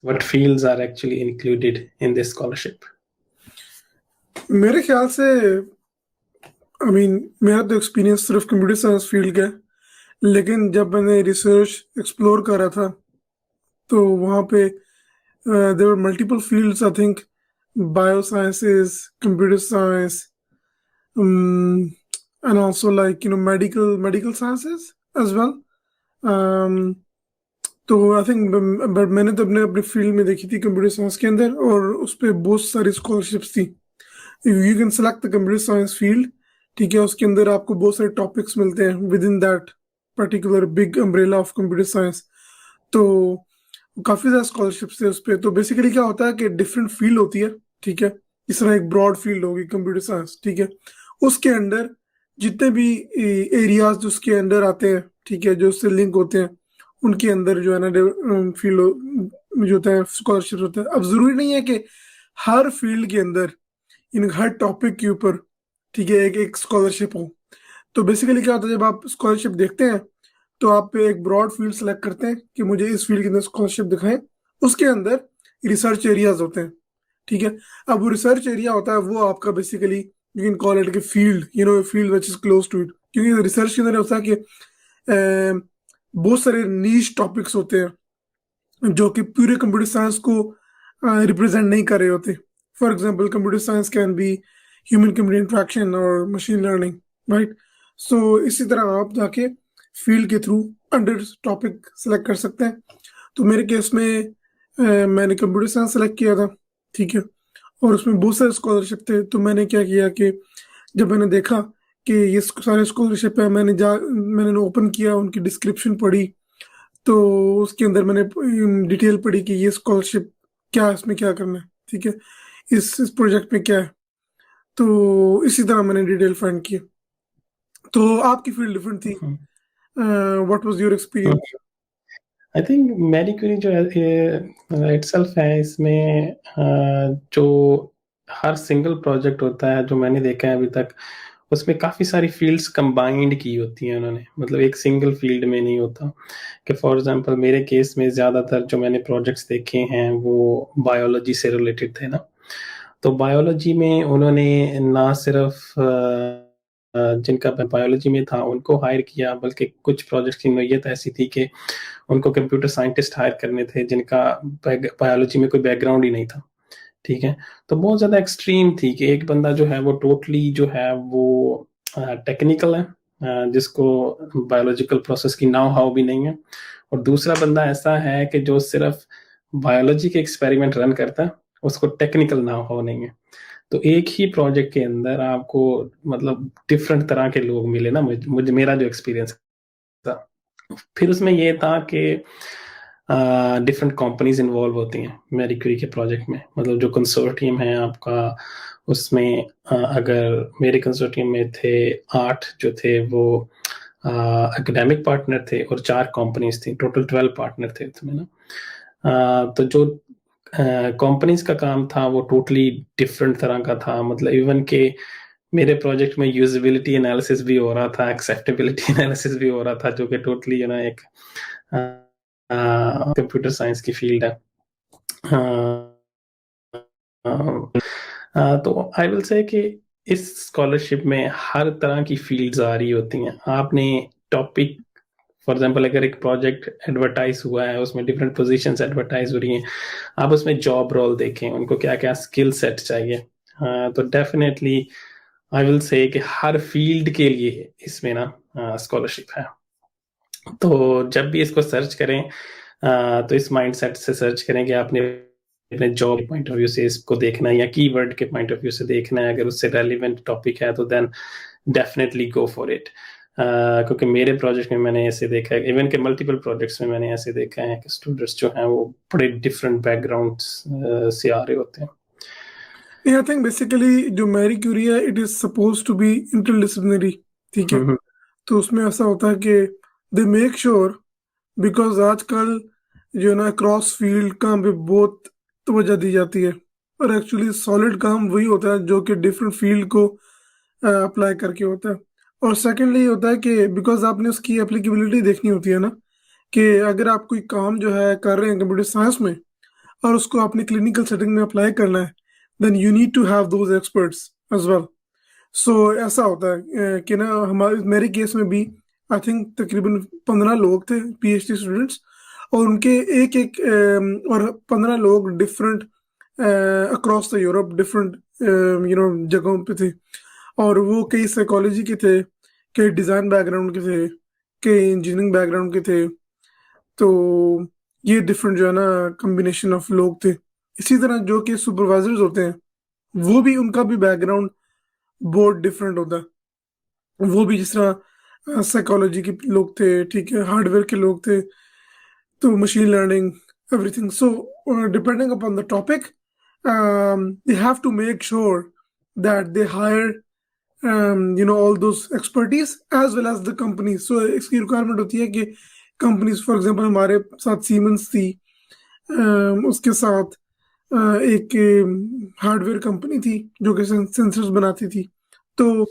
What fields are actually included in this scholarship? मेरे ख्याल से मेरा तो एक्सपीरियंस सिर्फ कंप्यूटर साइंस फील्ड का है, लेकिन जब मैंने रिसर्च एक्सप्लोर करा था तो वहाँ पे there were multiple fields I think, bio sciences, computer science, and also like medical sciences as well. तो आई थिंक बट मैंने तो अपने अपने फील्ड में देखी थी कंप्यूटर साइंस के अंदर, और उस पर बहुत सारी स्कॉलरशिप्स थी। You can select the computer science field, ठीक है, उसके अंदर आपको बहुत सारे टॉपिक्स मिलते हैं with in that particular big umbrella of computer science. तो काफी ज्यादा स्कॉलरशिप्स थे उस पर। तो बेसिकली क्या होता है कि डिफरेंट फील्ड होती है, ठीक है। इस तरह एक ब्रॉड फील्ड होगी कंप्यूटर साइंस, ठीक है, उसके अंदर जितने भी एरियाज जो उसके अंदर आते हैं, ठीक है, जो उससे लिंक होते हैं, उनके अंदर जो है ना फील्ड जो होता है स्कॉलरशिप होता है। अब जरूरी नहीं है कि हर फील्ड के अंदर इन हर टॉपिक के ऊपर, ठीक है, एक एक स्कॉलरशिप हो। तो बेसिकली क्या होता है, जब आप स्कॉलरशिप देखते हैं तो आप एक ब्रॉड फील्ड सेलेक्ट करते हैं कि मुझे इस फील्ड के अंदर स्कॉलरशिप दिखाएं। उसके अंदर रिसर्च एरियाज होते हैं, ठीक है। अब वो रिसर्च एरिया होता है वो आपका basically you can call it कि field, field which is close to it, क्योंकि रिसर्च के अंदर होता है कि बहुत सारे नीश टॉपिक्स होते हैं जो कि पूरे कंप्यूटर साइंस को रिप्रेजेंट नहीं कर रहे होते। For example computer science can be human computer interaction और मशीन लर्निंग, राइट। सो इसी तरह आप जाके फील्ड के थ्रू अंडर टॉपिक सेलेक्ट कर सकते हैं। तो मेरे केस में मैंने कंप्यूटर साइंस सेलेक्ट किया था, ठीक है, और उसमें बहुत सारे स्कॉलरशिप थे। तो मैंने क्या किया कि जब मैंने देखा कि ये सारे स्कॉलरशिप है, मैंने ओपन किया, उनकी डिस्क्रिप्शन पढ़ी, तो उसके अंदर मैंने डिटेल पढ़ी कि ये स्कॉलरशिप क्या है, इसमें क्या करना है, ठीक है, इस प्रोजेक्ट में क्या है। तो इसी तरह मैंने डिटेल फाइंड की। तो आपकी फील्ड डिफरेंट थी। What was your experience? I think Marie Curie जो है इटसेल्फ है इसमें, जो हर सिंगल प्रोजेक्ट होता है जो मैंने देखा है अभी तक, उसमें काफ़ी सारी फील्ड्स कंबाइंड की होती हैं उन्होंने, मतलब एक सिंगल फील्ड में नहीं होता। कि फॉर एग्जांपल मेरे केस में ज़्यादातर जो मैंने प्रोजेक्ट्स देखे हैं वो बायोलॉजी से रिलेटेड थे ना। तो बायोलॉजी में उन्होंने ना सिर्फ जिनका बायोलॉजी में था उनको हायर किया, बल्कि कुछ प्रोजेक्ट्स की नोयत ऐसी थी कि उनको कंप्यूटर साइंटिस्ट हायर करने थे जिनका बायोलॉजी में कोई बैकग्राउंड ही नहीं था, ठीक है। तो बहुत ज़्यादा एक्सट्रीम थी कि एक बंदा जो है वो टोटली जो है वो टेक्निकल है, जिसको बायोलॉजिकल प्रोसेस की नाउ हाउ भी नहीं है, और दूसरा बंदा ऐसा है कि जो सिर्फ बायोलॉजी के एक्सपेरिमेंट रन करता है, उसको टेक्निकल नाउ हाउ नहीं है। तो एक ही प्रोजेक्ट के अंदर आपको मतलब डिफरेंट तरह के लोग मिले ना, मुझे मेरा जो एक्सपीरियंस था। फिर उसमें ये था कि डिफरेंट कंपनीज इन्वॉल्व होती हैं मैरी क्यूरी के प्रोजेक्ट में, मतलब जो कंसोर्टियम है आपका, उसमें अगर मेरे कंसोर्टियम में थे 8 जो थे वो एकेडमिक पार्टनर थे और 4 कंपनीज थी, टोटल 12 पार्टनर थे उसमें ना। तो जो कंपनीज का काम था वो टोटली डिफरेंट तरह का था, मतलब इवन के मेरे प्रोजेक्ट में यूजेबिलिटी एनालिसिस भी हो रहा था, एक्सेप्टेबिलिटी एनालिसिस भी हो रहा था, जो कि टोटली एक कंप्यूटर साइंस की फील्ड है। तो आई विल से कि इस स्कॉलरशिप में हर तरह की फील्ड्स आ रही होती हैं। आपने टॉपिक, फॉर एग्जांपल अगर एक प्रोजेक्ट एडवर्टाइज हुआ है उसमें डिफरेंट पोजीशंस एडवर्टाइज हो रही हैं, आप उसमें जॉब रोल देखें उनको क्या क्या स्किल सेट चाहिए। तो डेफिनेटली आई विल से कि हर फील्ड के लिए इसमें ना स्कॉलरशिप है। तो जब भी इसको सर्च करें तो इस माइंडसेट से सर्च करें कि आपने अपने जॉब पॉइंट ऑफ व्यू से इसको देखना है या कीवर्ड के पॉइंट ऑफ व्यू से देखना है। अगर उससे रेलिवेंट टॉपिक है तो then definitely go for it. क्योंकि मेरे प्रोजेक्ट में मैंने ऐसे देखा है, इवन के मल्टीपल प्रोजेक्ट्स में मैंने ऐसे देखा है कि स्टूडेंट्स जो हैं वो बड़े डिफरेंट बैकग्राउंड से आ रहे होते हैं। आई थिंक बेसिकली जो मैरी क्यूरी है it is suppose to be interdisciplinary, ठीक है। हम्म, तो उसमें ऐसा होता है कि दे मेक श्योर, बिकॉज आजकल जो है ना क्रॉस फील्ड काम पे बहुत तवज्जो दी जाती है, और एक्चुअली सॉलिड काम वही होता है जो कि डिफरेंट फील्ड को अप्लाई करके होता है। और सेकेंडली ये होता है कि बिकॉज आपने उसकी एप्लीकेबिलिटी देखनी होती है ना, कि अगर आप कोई काम जो है कर रहे हैं कंप्यूटर साइंस में, और उसको अपनी क्लिनिकल सेटिंग में अप्लाई करना है, then you need to have those experts as well. So ऐसा होता है कि ना हमारे मेरे केस में भी आई थिंक तकरीबन 15 लोग थे पीएचडी स्टूडेंट्स, और उनके एक एक और 15 लोग different across the Europe, different जगहों पे थे। और वो कई साइकोलॉजी के थे, कई डिज़ाइन बैकग्राउंड के थे, कई इंजीनियरिंग बैकग्राउंड के थे। तो ये डिफरेंट जो है ना कम्बिनेशन ऑफ लोग थे। इसी तरह जो कि सुपरवाइजर्स होते हैं, वो भी उनका भी बैकग्राउंड बहुत डिफरेंट होता है। वो भी जिस तरह साइकोलॉजी के लोग थे, ठीक है, हार्डवेयर के लोग थे, तो machine learning, everything. So, depending upon the topic, they have to make sure that they hire, all those expertise as well as the companies. So, इसकी requirement होती है कि companies, for example, हमारे साथ Siemens थी, उसके साथ एक हार्डवेयर कंपनी थी जो कि सेंसर्स बनाती थी। तो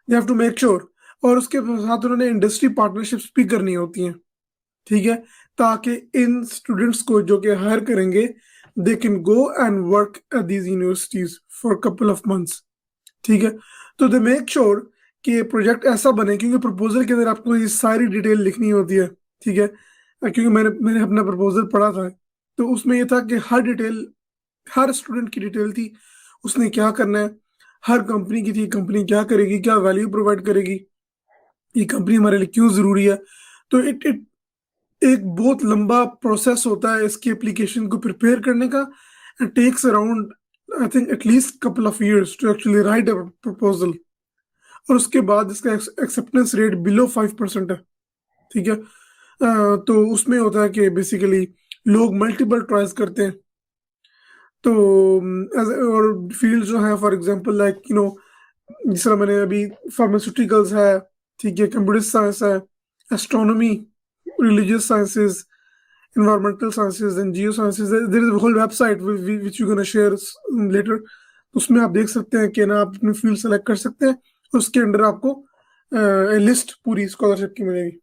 they have to make sure, और उसके साथ उन्होंने इंडस्ट्री पार्टनरशिप्स भी करनी होती हैं, ठीक है, ताकि इन स्टूडेंट्स को जो कि हायर करेंगे, they can go and work at these universities for couple of months, ठीक है। तो दे मेक श्योर कि प्रोजेक्ट ऐसा बने, क्योंकि प्रपोजल के अंदर आपको ये सारी डिटेल लिखनी होती है, ठीक है। क्योंकि मैंने मैंने अपना प्रपोजल पढ़ा था, तो उसमें ये था कि हर डिटेल, हर स्टूडेंट की डिटेल थी, उसने क्या करना है, हर कंपनी की थी, कंपनी क्या करेगी, क्या वैल्यू प्रोवाइड करेगी, ये कंपनी हमारे लिए क्यों जरूरी है। तो इट इट एक बहुत लंबा प्रोसेस होता है इसकी एप्लीकेशन को प्रिपेयर करने का। It takes around I think at least couple of years to actually write a proposal, और उसके बाद इसका एक्सेप्टेंस रेट बिलो 5% है, ठीक है। तो उसमें होता है कि बेसिकली लोग मल्टीपल ट्राइज करते हैं। तो और फील्ड जो है, फॉर एग्जांपल लाइक जिस तरह मैंने अभी फार्मास्यूटिकल्स है, ठीक है, कंप्यूटर साइंस है, astronomy, religious sciences, environmental sciences and geosciences. There is a whole website which you're gonna share later. उसमें आप देख सकते हैं कि ना आप अपनी फील्ड सेलेक्ट कर सकते हैं, उसके अंडर आपको लिस्ट पूरी स्कॉलरशिप की मिलेगी।